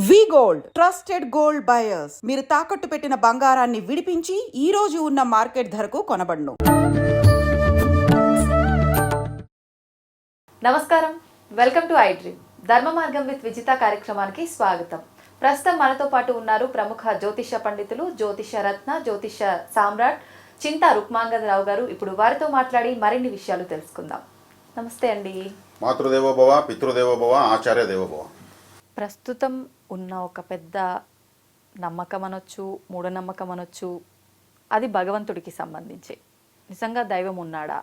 వి gold trusted gold buyers. మీరు తాకట్టు పెట్టిన బంగారాన్ని విడిపించి ఈ రోజు ఉన్న మార్కెట్ ధరకు కొనబడును. నమస్కారం, వెల్కమ్ టు ఐ డ్రీమ్. ధర్మ మార్గం విత్ విజిత కార్యక్రమానికి స్వాగతం. ప్రస్తుతం మనతో పాటు ఉన్నారు ప్రముఖ జ్యోతిష పండితులు, జ్యోతిష రత్న, జ్యోతిష సామ్రాట్ చింతా రుక్మాంగదరావు గారు. ఇప్పుడు వారితో మాట్లాడి మరిన్ని విషయాలు తెలుసుకుందాం. నమస్తే అండి. మాతృదేవోభవ, పితృదేవోభవ, ఆచార్య దేవోభవ. ప్రస్తుతం ఉన్న ఒక పెద్ద నమ్మకం అనొచ్చు, మూఢనమ్మకం అనొచ్చు, అది భగవంతుడికి సంబంధించి. నిజంగా దైవం ఉన్నాడా?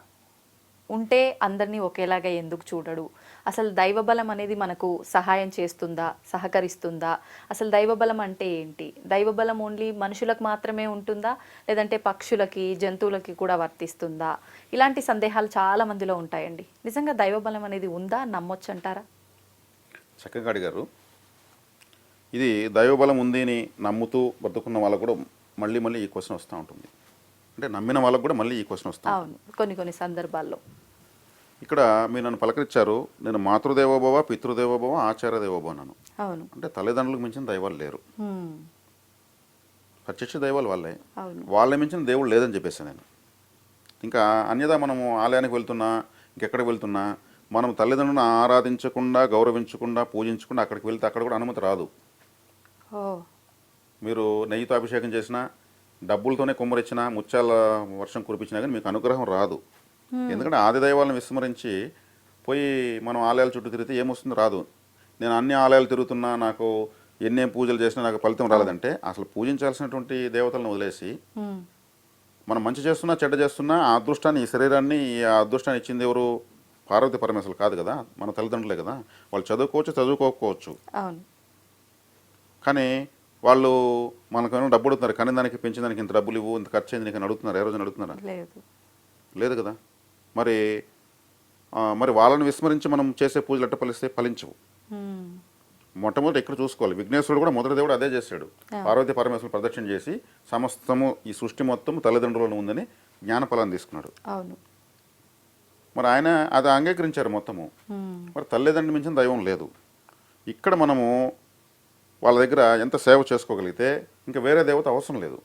ఉంటే అందరినీ ఒకేలాగా ఎందుకు చూడడు? అసలు దైవబలం అనేది మనకు సహాయం చేస్తుందా, సహకరిస్తుందా? అసలు దైవబలం అంటే ఏంటి? దైవబలం ఓన్లీ మనుషులకు మాత్రమే ఉంటుందా, లేదంటే పక్షులకి, జంతువులకి కూడా వర్తిస్తుందా? ఇలాంటి సందేహాలు చాలా మందిలో ఉంటాయండి. నిజంగా దైవబలం అనేది ఉందా, నమ్మొచ్చు అంటారా? చక్కగా అడిగారు. ఇది దైవబలం ఉంది అని నమ్ముతూ బతుకున్న వాళ్ళకు కూడా మళ్ళీ మళ్ళీ ఈ క్వశ్చన్ వస్తూ ఉంటుంది. అంటే నమ్మిన వాళ్ళకు కూడా మళ్ళీ ఈ క్వశ్చన్ వస్తుంది. అవును, కొన్ని కొన్ని సందర్భాల్లో. ఇక్కడ మీరు నన్ను పలకరించారు, నేను మాతృదేవోభవ, పితృదేవోభవ, ఆచార్య దేవోభవ అన్నాను. అవును, అంటే తల్లిదండ్రులకు మించిన దైవాలు లేరు. ప్రత్యక్ష దైవాలు వాళ్ళే. అవును, వాళ్ళ మించిన దేవుడు లేదని చెప్పేసి నేను. ఇంకా అన్యదా మనము ఆలయానికి వెళ్తున్నా, ఇంకెక్కడికి వెళ్తున్నా, మనం తల్లిదండ్రులను ఆరాధించకుండా, గౌరవించకుండా, పూజించకుండా అక్కడికి వెళ్తే అక్కడ కూడా అనుమతి రాదు. మీరు నెయ్యితో అభిషేకం చేసినా, డబ్బులతోనే కుమ్మరిచ్చినా, ముత్యాల వర్షం కురిపించినా కానీ మీకు అనుగ్రహం రాదు. ఎందుకంటే ఆది దైవాలను విస్మరించి పోయి మనం ఆలయాల చుట్టూ తిరిగితే ఏమొస్తుంది? రాదు. నేను అన్ని ఆలయాలు తిరుగుతున్నా, నాకు ఎన్నేం పూజలు చేసినా నాకు ఫలితం రాలేదంటే అసలు పూజించాల్సినటువంటి దేవతలను వదిలేసి మనం మంచి చేస్తున్నా, చెడ్డ చేస్తున్నా, ఆ అదృష్టాన్ని, ఈ శరీరాన్ని, ఆ అదృష్టాన్ని ఇచ్చింది ఎవరు? పార్వతి పరమేశ్వరులు కాదు కదా, మన తల్లిదండ్రులే కదా. వాళ్ళు చదువుకోవచ్చు, చదువుకోకపోవచ్చు, కానీ వాళ్ళు మనకు డబ్బు అడుగుతున్నారు. కానీ దానికి పెంచిన దానికి ఇంత డబ్బులు ఇవ్వు, ఇంత ఖర్చు అయింది నీకు అడుగుతున్నారు. ఏ రోజున అడుగుతున్నారా? లేదు కదా. మరి వాళ్ళని విస్మరించి మనం చేసే పూజలు ఎట్ట ఫలించవు. మొట్టమొదటి ఇక్కడ చూసుకోవాలి. విఘ్నేశ్వరుడు కూడా మొదటి దేవుడు అదే చేశాడు. పార్వతీ పరమేశ్వరుడు ప్రదక్షిణ చేసి సమస్తము, ఈ సృష్టి మొత్తం తల్లిదండ్రులను ఉందని జ్ఞాన ఫలాన్ని తీసుకున్నాడు. మరి ఆయన అది అంగీకరించారు మొత్తము. మరి తల్లిదండ్రులు మించిన దైవం లేదు. ఇక్కడ మనము వాళ్ళ దగ్గర ఎంత సేవ చేసుకోగలిగితే ఇంకా వేరే దేవత అవసరం లేదు.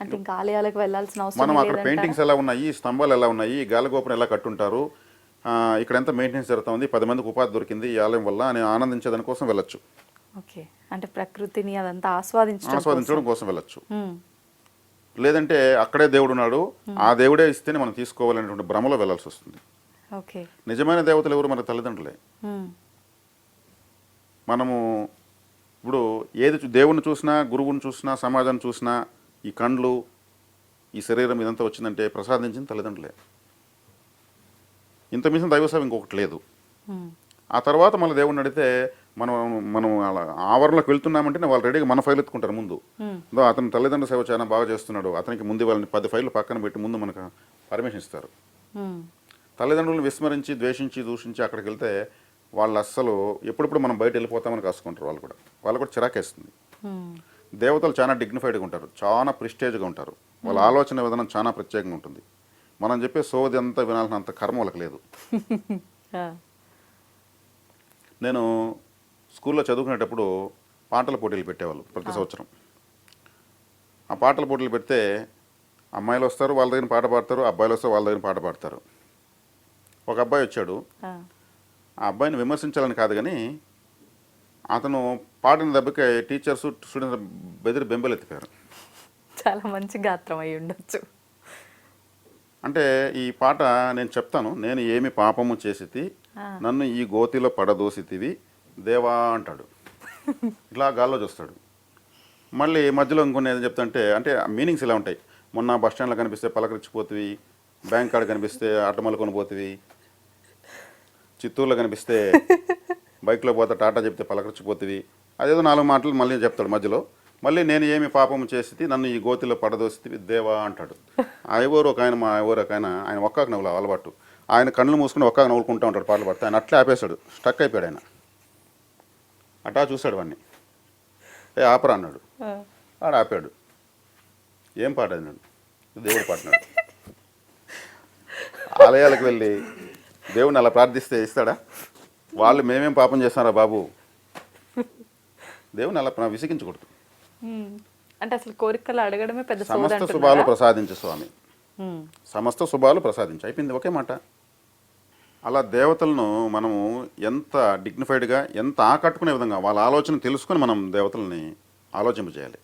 అంటే ఇంకా ఆలయాలకు వెళ్ళాల్సిన అవసరం మనం అక్కడ పెయింటింగ్స్ ఎలా ఉన్నాయి, స్తంభాలు ఎలా ఉన్నాయి, గాలిగోపురం ఎలా కట్టుంటారు, ఇక్కడ ఎంత మెయింటెనెన్స్ జరుగుతుంది, 10 మందికి ఉపాధి దొరికింది ఈ ఆలయం వల్ల అని ఆనందించేదాని కోసం వెళ్ళొచ్చు. ఓకే, అంటే ప్రకృతిని అదంతా ఆస్వాదించడం కోసం వెళ్ళొచ్చు. లేదంటే అక్కడే దేవుడు ఉన్నాడు, ఆ దేవుడే ఇస్తేనే మనం తీసుకోవాలనేటువంటి భ్రమలో వెళ్ళాల్సి వస్తుంది. నిజమైన దేవతలు ఎవరు? మన తల్లిదండ్రులే. మనము ఇప్పుడు దేవుణ్ణి చూసినా, గురువుని చూసినా, సమాజాన్ని చూసినా, ఈ కండ్లు, ఈ శరీరం ఇదంతా వచ్చిందంటే ప్రసాదించిన తల్లిదండ్రులే. ఇంత మించిన దైవసేవ ఇంకొకటి లేదు. ఆ తర్వాత మన దేవుడిని అడిగితే మనం అలా ఆవరణలోకి వెళ్తున్నామంటే వాళ్ళు రెడీగా మన ఫైల్ ఎత్తుకుంటారు ముందు. అతను తల్లిదండ్రుల సేవ చాలా బాగా చేస్తున్నాడు, అతనికి ముందు వాళ్ళని 10 ఫైళ్ళు పక్కన పెట్టి ముందు మనకు పర్మిషన్ ఇస్తారు. తల్లిదండ్రులను విస్మరించి, ద్వేషించి, దూషించి అక్కడికి వెళ్తే వాళ్ళు అస్సలు ఎప్పుడెప్పుడు మనం బయట వెళ్ళిపోతామని కాసుకుంటారు. వాళ్ళు కూడా చిరాకేస్తుంది. దేవతలు చాలా డిగ్నిఫైడ్గా ఉంటారు, చాలా ప్రిస్టేజ్గా ఉంటారు. వాళ్ళ ఆలోచన విధానం చాలా ప్రత్యేకంగా ఉంటుంది. మనం చెప్పే సోది అంతా వినాల్సినంత కర్మ వాళ్ళకి లేదు. నేను స్కూల్లో చదువుకునేటప్పుడు పాటల పోటీలు పెట్టేవాళ్ళు ప్రతి సంవత్సరం. ఆ పాటల పోటీలు పెడితే అమ్మాయిలు వస్తారు, వాళ్ళ దగ్గర పాట పాడతారు, అబ్బాయిలు వస్తారు, వాళ్ళ దగ్గర పాట పాడతారు. ఒక అబ్బాయి వచ్చాడు. ఆ అబ్బాయిని విమర్శించాలని కాదు కానీ అతను పాడిన దెబ్బకి టీచర్స్, స్టూడెంట్స్ బెదిరి బెంబెలెత్తిపోయారు. చాలా మంచి గాత్రం అయి ఉండొచ్చు. అంటే ఈ పాట నేను చెప్తాను, నేను ఏమి పాపము చేసితి, నన్ను ఈ గోతిలో పడదోసితివి దేవా అంటాడు. ఇట్లా గాల్లో చూస్తాడు. మళ్ళీ మధ్యలో ఇంకొన్ని ఏదో చెప్తాంటే, అంటే మీనింగ్స్ ఇలా ఉంటాయి. మొన్న బస్ స్టాండ్లో కనిపిస్తే పలకరించిపోతుంది, బ్యాంక్ కార్డు కనిపిస్తే అట్టమల్లుకొని పోతుంది, చిత్తూరులో కనిపిస్తే బైక్లో పోతే టాటా చెప్తే పలకరించిపోతుంది. అదేదో 4 మాటలు మళ్ళీ చెప్తాడు మధ్యలో. మళ్ళీ నేను ఏమి పాపము చేసి నన్ను ఈ గోతిలో పడదోసి దేవా అంటాడు. ఎవరు ఒక ఆయన, మా ఎవరు ఒక ఆయన ఒక్కకు నవ్వులు అలవాటు. ఆయన కళ్ళు మూసుకుని ఒక్కగా నవ్వుకుంటూ ఉంటాడు పాటలు పడితే. ఆయన అట్లే ఆపేశాడు, స్టక్ అయిపోయాడు. ఆయన అట్టా చూశాడు వాడిని. ఆపరా అన్నాడు. ఆడ ఆపాడు. ఏం పాట అన్నాడు? దేవుడు పాడినాడు. ఆలయాలకు వెళ్ళి దేవుడిని అలా ప్రార్థిస్తే ఇస్తాడా? వాళ్ళు మేమేం పాపం చేస్తారా బాబు, దేవుని అలా విసిగించకూడదు. అంటే అసలు కోరికలు అడగడమే పెద్ద సోది సమస్త అంటున్నారా? శుభాలు ప్రసాదించు స్వామి, ఉమ్, సమస్త శుభాలు ప్రసాదించు, అయిపోయింది ఒకే మాట. అలా దేవతలను మనము ఎంత డిగ్నిఫైడ్గా, ఎంత ఆకట్టుకునే విధంగా వాళ్ళ ఆలోచన తెలుసుకొని మనం దేవతల్ని ఆలోచింపజేయాలి.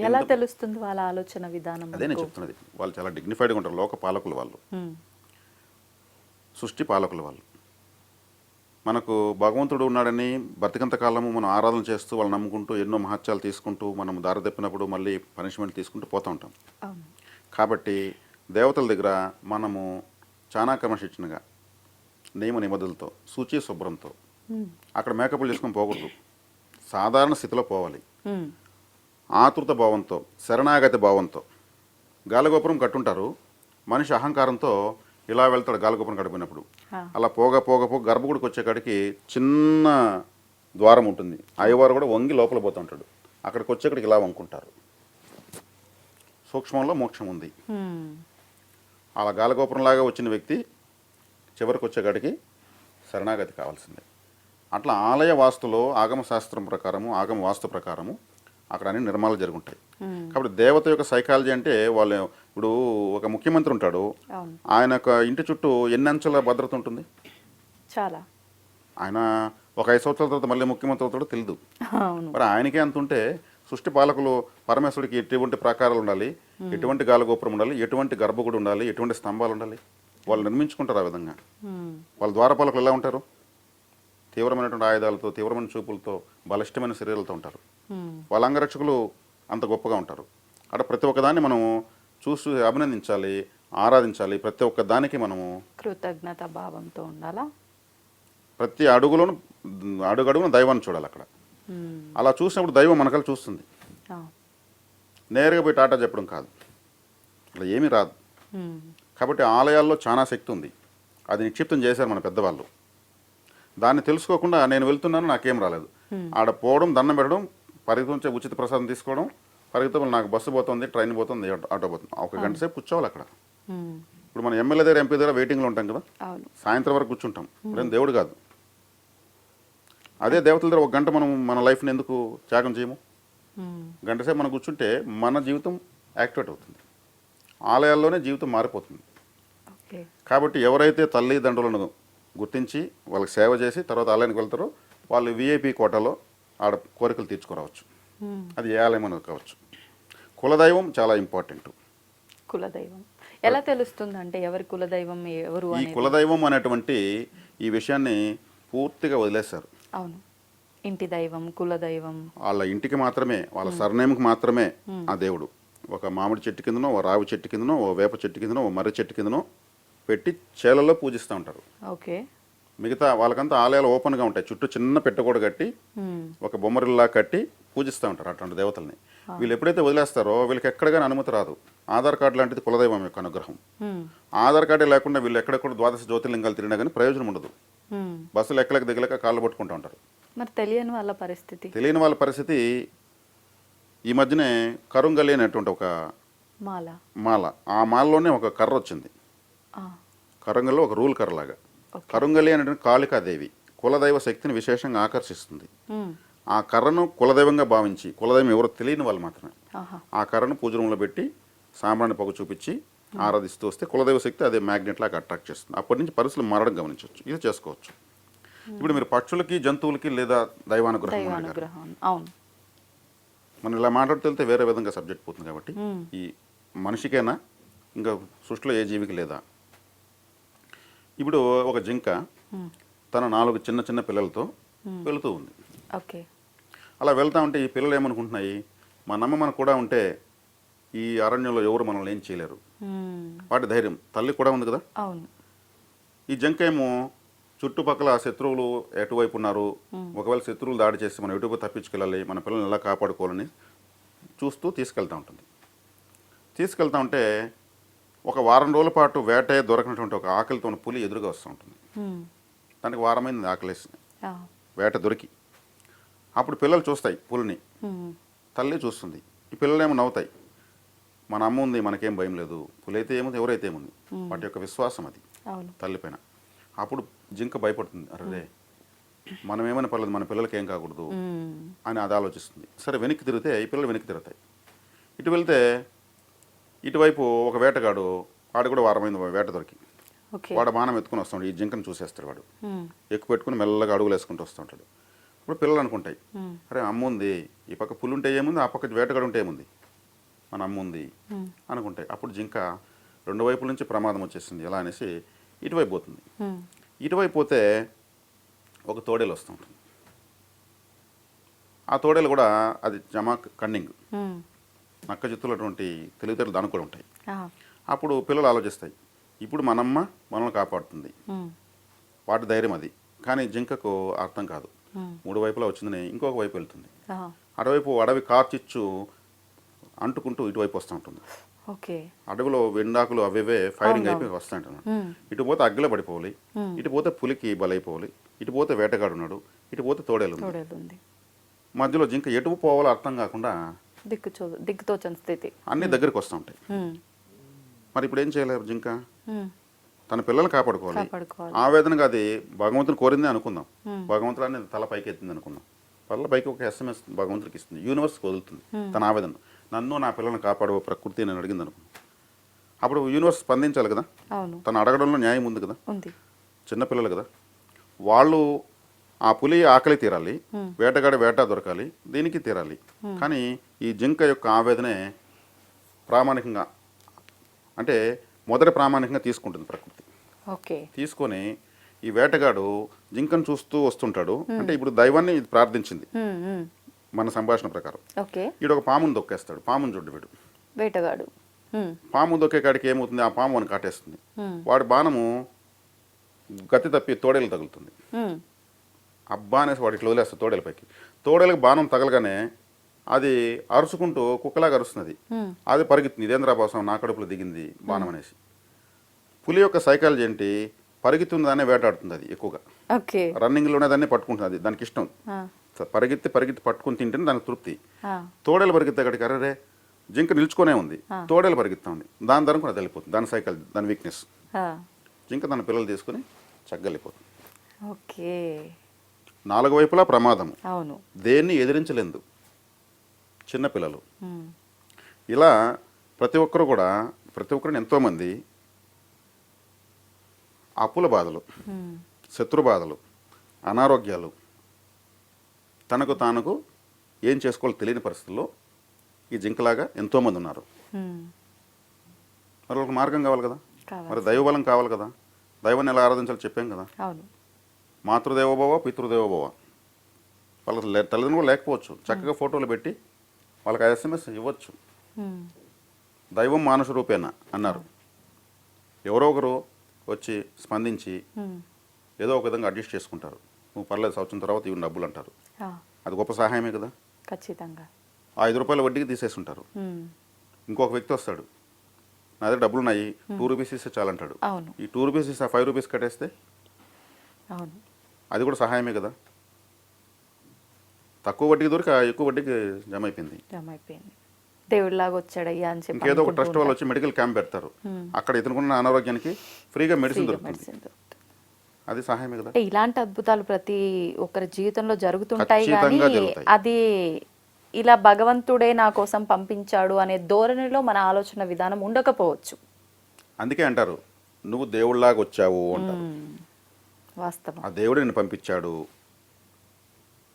ఎలా తెలుస్తుంది వాళ్ళ ఆలోచన విధానం? అదే నేను చెప్తున్నది. వాళ్ళు చాలా డిగ్నిఫైడ్గా ఉంటారు. లోక పాలకులు వాళ్ళు, ఉమ్, సృష్టి పాలకులు వాళ్ళు. మనకు భగవంతుడు ఉన్నాడని బ్రతికంత కాలము మనం ఆరాధన చేస్తూ వాళ్ళు నమ్ముకుంటూ ఎన్నో మహత్యాలు తీసుకుంటూ మనం దారి తప్పినప్పుడు మళ్ళీ పనిష్మెంట్ తీసుకుంటూ పోతూ ఉంటాం. అవును. కాబట్టి దేవతల దగ్గర మనము చాలా క్రమశిక్షణగా, నియమ నిబంధనలతో, శుచి శుభ్రంతో, ఉమ్, అక్కడ మేకప్లు చేసుకొని పోకూడదు. సాధారణ స్థితిలో పోవాలి. ఉమ్, ఆతృత భావంతో, శరణాగతి భావంతో. గాలిగోపురం కట్టుంటారు, మనిషి అహంకారంతో ఇలా వెళ్తాడు గాలిగోపురం కడిపోయినప్పుడు. ఆ, అలా పోగా గర్భగుడికి వచ్చే కాడికి చిన్న ద్వారం ఉంటుంది. అయ్యవారు కూడా వంగి లోపల పోతూ ఉంటాడు. అక్కడికి వచ్చేకాడికి ఇలా వంకుంటారు. సూక్ష్మంలో మోక్షం ఉంది. ఉమ్, అలా గాలిగోపురంలాగా వచ్చిన వ్యక్తి చివరికి వచ్చేకాడికి శరణాగతి కావాల్సిందే. అట్లా ఆలయ వాస్తులో ఆగమ శాస్త్రం ప్రకారము, ఆగమ వాస్తు ప్రకారము అక్కడ అన్ని నిర్మాణాలు జరుగుంటాయి. కాబట్టి దేవత యొక్క సైకాలజీ అంటే వాళ్ళు, ఇప్పుడు ఒక ముఖ్యమంత్రి ఉంటాడు, అవును, ఆయన యొక్క ఇంటి చుట్టూ ఎన్ని అంచెల భద్రత ఉంటుంది? చాలా. ఆయన ఒక 5 సంవత్సరాల తర్వాత మళ్ళీ ముఖ్యమంత్రి అవుతాడో తెలియదు. అవును. మరి ఆయనకే అంత ఉంటే సృష్టి పాలకులు పరమేశ్వరుడికి ఎటువంటి ప్రాకారాలు ఉండాలి, ఎటువంటి గాలిగోపురం ఉండాలి, ఎటువంటి గర్భగుడి ఉండాలి, ఎటువంటి స్తంభాలు ఉండాలి, వాళ్ళు నిర్మించుకుంటారు ఆ విధంగా. ఉమ్, వాళ్ళ ద్వారపాలకులు ఎలా ఉంటారు? తీవ్రమైనటువంటి ఆయుధాలతో, తీవ్రమైన చూపులతో, బలిష్టమైన శరీరాలతో ఉంటారు. ఉమ్, వాళ్ళ అంగరక్షకులు అంత గొప్పగా ఉంటారు. అక్కడ ప్రతి ఒక్కదాన్ని మనము చూసి అభినందించాలి, ఆరాధించాలి. ప్రతి ఒక్క దానికి మనము కృతజ్ఞత భావంతో ఉండాలా? ప్రతి అడుగడుగున దైవాన్ని చూడాలి అక్కడ. ఉమ్, అలా చూసినప్పుడు దైవం మనకల్లా చూస్తుంది. ఆ, నేరుగా పోయి టాటా చెప్పడం కాదు, అలా ఏమీ రాదు. ఉమ్, కాబట్టి ఆలయాల్లో చాలా శక్తి ఉంది. అది నిక్షిప్తం చేశారు మన పెద్దవాళ్ళు. దాన్ని తెలుసుకోకుండా నేను వెళ్తున్నాను నాకేం రాలేదు, ఆడ పోవడం, దండం పెట్టడం, పరిగెత్తుంచే ఉచిత ప్రసాదం తీసుకోవడం, పరిగెత్తం నాకు బస్సు పోతుంది, ట్రైన్ పోతుంది, ఆటో పోతుంది, ఒక గంట సేపు కూర్చోవాలి అక్కడ. ఉమ్, ఇప్పుడు మన ఎమ్మెల్యే దగ్గర, ఎంపీ దగ్గర వెయిటింగ్లో ఉంటాం కదా, అవును. సాయంత్రం వరకు కూర్చుంటాం. ఇప్పుడేం దేవుడు కాదు. అదే దేవతల దగ్గర ఒక గంట మనం మన లైఫ్ని ఎందుకు త్యాగం చేయము? ఉమ్, గంట సేపు మనం కూర్చుంటే మన జీవితం యాక్టివేట్ అవుతుంది. ఆలయాల్లోనే జీవితం మారిపోతుంది. ఓకే. కాబట్టి ఎవరైతే తల్లిదండ్రులను గుర్తించి వాళ్ళకి సేవ చేసి తర్వాత ఆలయానికి వెళ్తారో వాళ్ళు విఐపి కోటాలో ఆడ కోరికలు తీర్చుకోరావచ్చు. ఉమ్, అది ఏ ఆలయం అనేది కావచ్చు. కులదైవం చాలా ఇంపార్టెంట్. కులదైవం ఎలా తెలుస్తుంది? అంటే ఎవరి కులదైవం ఎవరు ఈ అనేది? కులదైవం అనేటువంటి ఈ విషయాన్ని పూర్తిగా వదిలేశారు. అవును, ఇంటి దైవం, కులదైవం. వాళ్ళ ఇంటికి మాత్రమే, వాళ్ళ సర్నేమ్కి మాత్రమే ఆ దేవుడు. ఒక మామిడి చెట్టు కిందనో, ఓ రావి చెట్టు కిందనో, ఓ వేప చెట్టు కిందనో, ఓ మర్రి చెట్టు కిందనో పెట్టి చేలలో పూజిస్తూ ఉంటారు. ఓకే. మిగతా వాళ్ళకంతా ఆలయాలు ఓపెన్గా ఉంటాయి. చుట్టూ చిన్న పెట్టగోడ కట్టి ఉమ్, ఒక బొమ్మరిల్లా కట్టి పూజిస్తూ ఉంటారు అటువంటి దేవతల్ని. వీళ్ళు ఎప్పుడైతే వదిలేస్తారో వీళ్ళకి ఎక్కడగానే అనుమతి రాదు. ఆధార్ కార్డు లాంటిది కులదైవం యొక్క అనుగ్రహం. ఉమ్, ఆధార్ కార్డే లేకుండా వీళ్ళు ఎక్కడెక్కడ ద్వాదశ జ్యోతిర్లింగాలు తిరిగినా కానీ ప్రయోజనం ఉండదు. ఉమ్. బస్సులు ఎక్కలేక దిగలేక కాళ్ళు పట్టుకుంటూ ఉంటారు. మరి తెలియని వాళ్ళ పరిస్థితి? తెలియని వాళ్ళ పరిస్థితి ఈ మధ్యనే కరుంగలి అనేటువంటి ఒక మాల. మాల, ఆ మాలలోనే ఒక కర్ర వచ్చింది. ఆ, కరుంగల్లో ఒక రూల్ కర్రలాగా. ఓకే. కరుంగలి అనేటువంటి కాళికాదేవి కులదైవ శక్తిని విశేషంగా ఆకర్షిస్తుంది. ఉమ్, ఆ కర్రను కులదైవంగా భావించి, కులదైవం ఎవరో తెలియని వాళ్ళు మాత్రమే ఆహా. ఆ కర్రను పూజ రూమ్లో పెట్టి సాంబ్రాణి పొగ చూపించి ఆరాధిస్తూ వస్తే కులదైవ శక్తి అదే మ్యాగ్నెట్ లాగా అట్రాక్ట్ చేస్తుంది. అప్పటి నుంచి పరిస్థితులు మారడం గమనించవచ్చు. ఇది చేసుకోవచ్చు. ఇప్పుడు మీరు పక్షులకి, జంతువులకి లేదా దైవానుగ్రహం అడిగారు. దైవానుగ్రహం. అవును. మనం ఇలా మాట్లాడితే వేరే విధంగా సబ్జెక్ట్ పోతుంది. కాబట్టి ఉమ్, ఈ మనిషికైనా ఇంకా సృష్టిలో ఏ జీవికి లేదా. ఇప్పుడు ఒక జింక ఉమ్, తన 4 చిన్న చిన్న పిల్లలతో వెళుతూ ఉంది. ఓకే. అలా వెళ్తా ఉంటే ఈ పిల్లలు ఏమనుకుంటున్నాయి, మన అమ్మ మనకు కూడా ఉంటే ఈ అరణ్యంలో ఎవరు మనల్ని ఏం చేయలేరు. ఉమ్, వాటి ధైర్యం, తల్లి కూడా ఉంది కదా. అవును. ఈ జింక ఏమో చుట్టుపక్కల శత్రువులు ఎటువైపు ఉన్నారు, ఒకవేళ శత్రువులు దాడి చేసి మనం ఎటువైపు తప్పించుకెళ్ళాలి, మన పిల్లల్ని ఎలా కాపాడుకోవాలని చూస్తూ తీసుకెళ్తూ ఉంటుంది. తీసుకెళ్తా ఉంటే ఒక వారం రోజుల పాటు వేట దొరకినటువంటి ఒక ఆకలితో ఉన్న పులి ఎదురుగా వస్తూ ఉంటుంది. ఉమ్, దానికి వారమైంది ఆకలేసి, ఆ, వేట దొరికి. అప్పుడు పిల్లలు చూస్తాయి పులిని, ఉమ్, తల్లి చూస్తుంది. ఈ పిల్లలేమో నవ్వుతాయి, మన అమ్మ ఉంది మనకేం భయం లేదు, పులి అయితే ఏముంది ఎవరైతే ఏముంది. వాటి యొక్క విశ్వాసం అది అవును. తల్లి పైన. అప్పుడు జింక భయపడుతుంది, అరే మనం ఏమైనా పర్లేదు మన పిల్లలకి ఏం కాకూడదు అని అది ఆలోచిస్తుంది. సరే వెనక్కి తిరిగితే ఈ పిల్లలు వెనక్కి తిరుగుతాయి. ఇటు వెళ్తే ఇటువైపు ఒక వేటగాడు, వాడు కూడా వారమైంది వేట దొరికి, ఓకే. వాడు బాణం ఎత్తుకుని వస్తాడు, ఈ జింకను చూసేస్తాడు. వాడు ఎక్కువ పెట్టుకుని మెల్లగా అడుగులు వేసుకుంటూ వస్తుంటాడు. ఇప్పుడు పిల్లలు అనుకుంటాయి, అరే అమ్మ ఉంది, ఈ పక్క పులి ఉంటే ఏముంది, ఆ పక్క వేటగాడు ఉంటే ఏముంది, మన అమ్మ ఉంది అనుకుంటాయి. అప్పుడు జింక రెండు వైపుల నుంచి ప్రమాదం వచ్చేసింది ఎలా అనేసి ఇటువైపు పోతుంది. ఇటువైపు పోతే ఒక తోడేలు వస్తూ ఉంటుంది. ఆ తోడేలు కూడా అది జమాక్ కన్నింగ్, నక్క జిత్తులటువంటి తెలివితేటలు దానికి కూడా ఉంటాయి. అప్పుడు పిల్లలు ఆలోచిస్తాయి, ఇప్పుడు మనమ్మ మనల్ని కాపాడుతుంది, వాటి ధైర్యం అది. కానీ జింకకు అర్థం కాదు, మూడు వైపులా వచ్చిందని ఇంకొక వైపు వెళ్తుంది. అటువైపు అడవి కార్చిచ్చు అంటుకుంటూ ఇటువైపు వస్తూ ఉంటుంది. ఓకే. అడవిలో వెండాకులు అవేవే ఫైరింగ్ అయిపోయి వస్తాయంటున్నాడు. ఇటు పోతే అగ్గిలో పడిపోవాలి, ఇటు పోతే పులికి బలైపోవాలి, ఇటు పోతే వేటగాడు ఉన్నాడు, ఇటు పోతే తోడేలు ఉంది. మధ్యలో జింక ఎటు పోవాలో అర్థం కాకుండా దిక్కుతోచని స్థితి, అన్ని దగ్గరికి వస్తూ ఉంటాయి. మరి ఇప్పుడు ఏం చేయలేరు జింక, తన పిల్లల్ని కాపాడుకోవాలి. ఆవేదనగా అది భగవంతుని కోరిందే అనుకుందాం, భగవంతుడు అనేది తల పైకి ఎత్తింది అనుకుందాం, పళ్ళ పైకి ఒక SMS భగవంతుడికి ఇస్తుంది, యూనివర్స్కి వదులుతుంది తన ఆవేదన, నన్ను నా పిల్లల్ని కాపాడు ప్రకృతి నేను అడిగింది అనుకున్నాను. అప్పుడు యూనివర్స్ స్పందించాలి కదా, తను అడగడంలో న్యాయం ఉంది కదా, చిన్నపిల్లలు కదా, వాళ్ళు ఆ పులి ఆకలి తీరాలి, వేటగాడి వేట దొరకాలి, దీనికి తీరాలి. కానీ ఈ జింక యొక్క ఆవేదనే ప్రామాణికంగా, అంటే మొదటి ప్రామాణికంగా తీసుకుంటుంది ప్రకృతి. తీసుకొని ఈ వేటగాడు జింకను చూస్తూ వస్తుంటాడు. అంటే ఇప్పుడు దైవాన్ని ఇది ప్రార్థించింది మన సంభాషణ ప్రకారం. ఈడు ఒక పామును దొక్కేస్తాడు, పామును చూడు వీడు వేటగాడు. పాము దొక్కే కాడికి ఏమవుతుంది, ఆ పాము అని కాటేస్తుంది. వాడి బాణము గతి తప్పి తోడేలు తగులుతుంది. అబ్బా అనేసి వాడు ఇట్లా వదిలేస్తాడు తోడేల పైకి. తోడేలకు బాణం తగలగానే అది అరుచుకుంటూ కుక్కలాగా అరుస్తున్నది. అది పరిగెత్తుంది, ఇదేంద్రాభాసం నా కడుపులో దిగింది బాణం అనేసి. పులి యొక్క సైకాలజీ ఏంటి, పరిగెత్తుంది దాన్ని వేటాడుతుంది. అది ఎక్కువగా రన్నింగ్లోనే దాన్ని పట్టుకుంటుంది, అది దానికి ఇష్టం. పరిగెత్తి పట్టుకుని తింటేనే దానికి తృప్తి. తోడేలు పరిగెత్తే అక్కడికి అరే జింక నిల్చుకొనే ఉంది, తోడేలు పరిగెత్తా ఉంది, దాని ధరం కూడా అది వెళ్ళిపోతుంది, దాని సైకాలజీ, దాని వీక్నెస్. జింక తన పిల్లలు తీసుకుని చగ్గలిపోతుంది. నాలుగు వైపులా ప్రమాదం, దేన్ని ఎదిరించలేదు చిన్నపిల్లలు. ఇలా ప్రతి ఒక్కరిని ఎంతోమంది అప్పుల బాధలు, శత్రు బాధలు, అనారోగ్యాలు, తనకు ఏం చేసుకోవాలో తెలియని పరిస్థితుల్లో ఈ జింకలాగా ఎంతోమంది ఉన్నారు. మరి ఒక మార్గం కావాలి కదా, మరి దైవబలం కావాలి కదా, దైవాన్ని ఎలా ఆరాధించాలో చెప్పాం కదా. మాతృదేవోభవ పితృదేవోభవ, వాళ్ళ తల్లిదండ్రులు లేకపోవచ్చు, చక్కగా ఫోటోలు పెట్టి వాళ్ళకి SMS ఇవ్వచ్చు. దైవం మానుష రూపేణ అన్నారు. ఎవరో ఒకరు వచ్చి స్పందించి ఏదో ఒక విధంగా అడ్జస్ట్ చేసుకుంటారు. నువ్వు పర్లేదు సంవత్సరం తర్వాత ఇవి డబ్బులు అంటారు. అది గొప్ప సహాయమే కదా. ఖచ్చితంగా 5 రూపాయల వడ్డీకి తీసేసుంటారు. ఇంకొక వ్యక్తి వస్తాడు, నా దగ్గర డబ్బులు ఉన్నాయి, 2 రూపీస్ ఇస్తే చాలంటాడు. ఈ 2 రూపీస్ ఇస్తే 5 రూపీస్ కట్టేస్తే అది కూడా సహాయమే కదా. తక్కువ వడ్డీకి దొరికి ఎక్కువ వడ్డీకి జమ అయిపోయింది. దేవుడిలాగా వచ్చాడయ్యా అని చెప్పి ఇంకేదో ఒక ట్రస్ట్ వాళ్ళు వచ్చి మెడికల్ క్యాంప్ పెడతారు, అక్కడ ఇతనుకున్న అనారోగ్యానికి ఫ్రీగా మెడిసిన్ దొరుకుతుంది, అది సహాయమే కదా. ఇలాంటి అద్భుతాలు ప్రతి ఒక్కరి జీవితంలో జరుగుతుంటాయి, కానీ అది ఇలా భగవంతుడే నా కోసం పంపించాడు అనే ధోరణిలో మన ఆలోచన విధానం ఉండకపోవచ్చు. అందుకే అంటారు నువ్వు దేవుడిలాగా వచ్చావు అంటారు. వాస్తవం, ఆ దేవుడు నిన్ను పంపించాడు.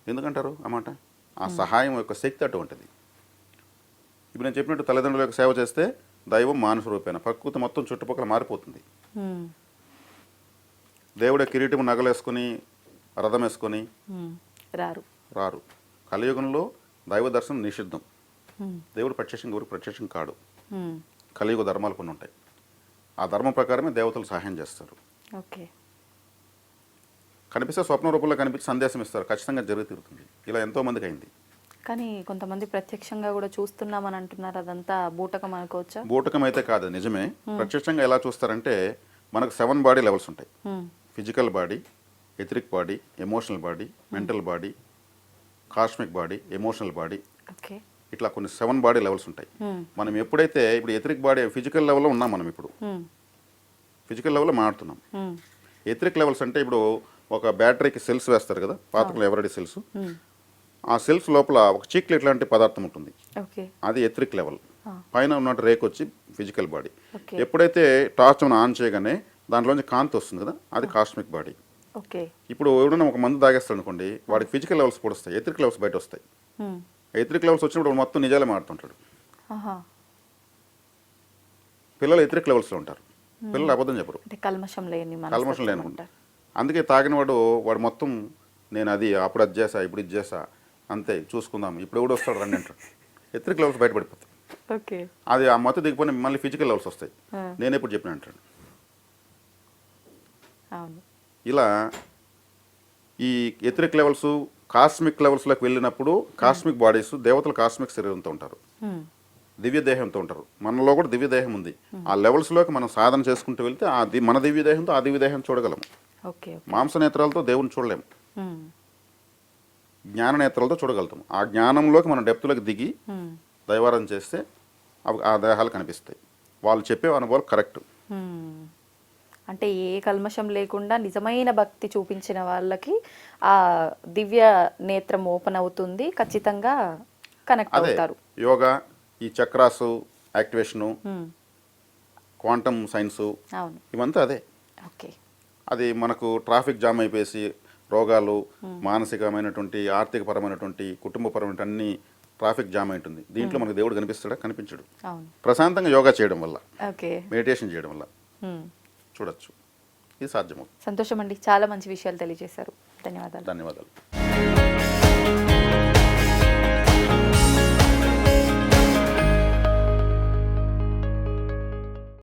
ఎందుకంటారు అన్నమాట, ఆ సహాయం యొక్క శక్తి అటువంటిది. ఇప్పుడు నేను చెప్పినట్టు తల్లిదండ్రుల యొక్క సేవ చేస్తే దైవం మానుష రూపేణ, ప్రకృతి మొత్తం చుట్టుపక్కల మారిపోతుంది. దేవుడే కిరీటం నగలేసుకుని రథం వేసుకొని రారు. కలియుగంలో దైవ దర్శనం నిషిద్ధం. దేవుడు ప్రత్యక్షంగా ఎవరికి ప్రత్యక్షం కాడు. కలియుగ ధర్మాలు కొన్ని ఉంటాయి, ఆ ధర్మం ప్రకారమే దేవతలు సహాయం చేస్తారు. కనిపిస్తే స్వప్న రూపంలో కనిపించి సందేశం ఇస్తారు, ఖచ్చితంగా జరిగి తీరుతుంది. ఇలా ఎంతో మందికి అయింది. కానీ కొంతమంది ప్రత్యక్షంగా కూడా చూస్తున్నామని అంటున్నారు, అదంతా బూటకం అనుకోవచ్చా? బూటకం అయితే కాదు, నిజమే. ప్రత్యక్షంగా ఎలా చూస్తారంటే మనకు 7 బాడీ లెవెల్స్ ఉంటాయి. Physical body, etheric body, emotional body, mental body, cosmic body, emotional body, ఇట్లా కొన్ని 7 బాడీ లెవెల్స్ ఉంటాయి. మనం ఎప్పుడైతే ఇప్పుడు ఎథరిక్ బాడీ ఫిజికల్ లెవెల్లో ఉన్నాం, మనం ఇప్పుడు ఫిజికల్ లెవెల్లో మాట్లాడుతున్నాం. ఎథరిక్ లెవెల్స్ అంటే ఇప్పుడు ఒక బ్యాటరీకి సెల్స్ వేస్తారు కదా పాతకులు ఎవరెడీ సెల్స్, ఆ సెల్స్ లోపల ఒక చీక్లెట్ లాంటి పదార్థం ఉంటుంది, ఓకే అది ఎథరిక్ లెవెల్. పైన ఉన్నట్టు రేక్ వచ్చి ఫిజికల్ బాడీ. ఓకే ఎప్పుడైతే టార్చ్ ఆన్ చేయగానే దాంట్లోంచి కాంతి వస్తుంది కదా, అది కాస్మిక్ బాడీ. ఓకే ఇప్పుడు ఎవరైనా ఒక మందు తాగేస్తాడు అనుకోండి, వాడికి ఫిజికల్ లెవెల్స్ కూడా వస్తాయి, ఎథరిక్ లెవెల్స్ బయట వస్తాయి. ఎథరిక్ లెవెల్స్ వచ్చినప్పుడు వాడు మొత్తం నిజాలే మాడుతుంటాడు. ఆహా పిల్లలు ఎథరిక్ లెవెల్స్లో ఉంటారు, పిల్లలు అబద్ధం చెప్పరు, అంటే కల్మషం లేని కల్మషం లేనుకుంటారు. అందుకే తాగిన వాడు మొత్తం నేను అది అప్పుడు అది చేసా ఇప్పుడు ఇది చేసా అంతే చూసుకుందాం ఇప్పుడు ఎవడు వస్తాడు రండి అంటాడు. Etheric levels బయటపడిపోతాయి. ఓకే అది ఆ మత్తు దిగిపోయిన మళ్ళీ ఫిజికల్ లెవెల్స్ వస్తాయి, నేను ఎప్పుడు చెప్పిన అంటాడు. అవును ఇలా ఈ ఎథరిక్ లెవెల్స్ కాస్మిక్ లెవెల్స్లోకి వెళ్ళినప్పుడు కాస్మిక్ బాడీస్ దేవతలు కాస్మిక్ శరీరంతో ఉంటారు, దివ్య దేహంతో ఉంటారు. మనలో కూడా దివ్య దేహం ఉంది. ఆ లెవెల్స్లోకి మనం సాధన చేసుకుంటూ వెళ్తే మన దివ్య దేహంతో ఆ దివ్య దేహం చూడగలము. ఓకే మాంస నేత్రాలతో దేవుని చూడలేము, జ్ఞాన నేత్రాలతో చూడగలుగుతాం. ఆ జ్ఞానంలోకి మనం డెప్త్లోకి దిగి దైవారాధన చేస్తే ఆ దేహాలు కనిపిస్తాయి. వాళ్ళు చెప్పే అనుభవాలు కరెక్ట్. అంటే ఏ కల్మషం లేకుండా నిజమైన భక్తి చూపించిన వాళ్ళకి ఆ దివ్య నేత్రం ఓపెన్ అవుతుంది, ఖచ్చితంగా కనెక్ట్ అదే అవుతారు. యోగా, ఈ చక్రాసు యాక్టివేషను, క్వాంటమ్ సైన్సు, అవును ఇవంతా అదే. ఓకే అది మనకు ట్రాఫిక్ జామ్ అయిపోయేసి రోగాలు, మానసికమైనటువంటి ఆర్థికపరమైనటువంటి కుటుంబపరమైన అన్ని ట్రాఫిక్ జామ్ ఉంటుంది. దీంట్లో మనకు దేవుడు కనిపిస్తాడా? కనిపించడు. అవును ప్రశాంతంగా యోగా చేయడం వల్ల, ఓకే మెడిటేషన్ చేయడం వల్ల చూడొచ్చు. ఇది సాధ్యమవుతుంది. సంతోషం అండి, చాలా మంచి విషయాలు తెలియజేశారు. ధన్యవాదాలు. ధన్యవాదాలు.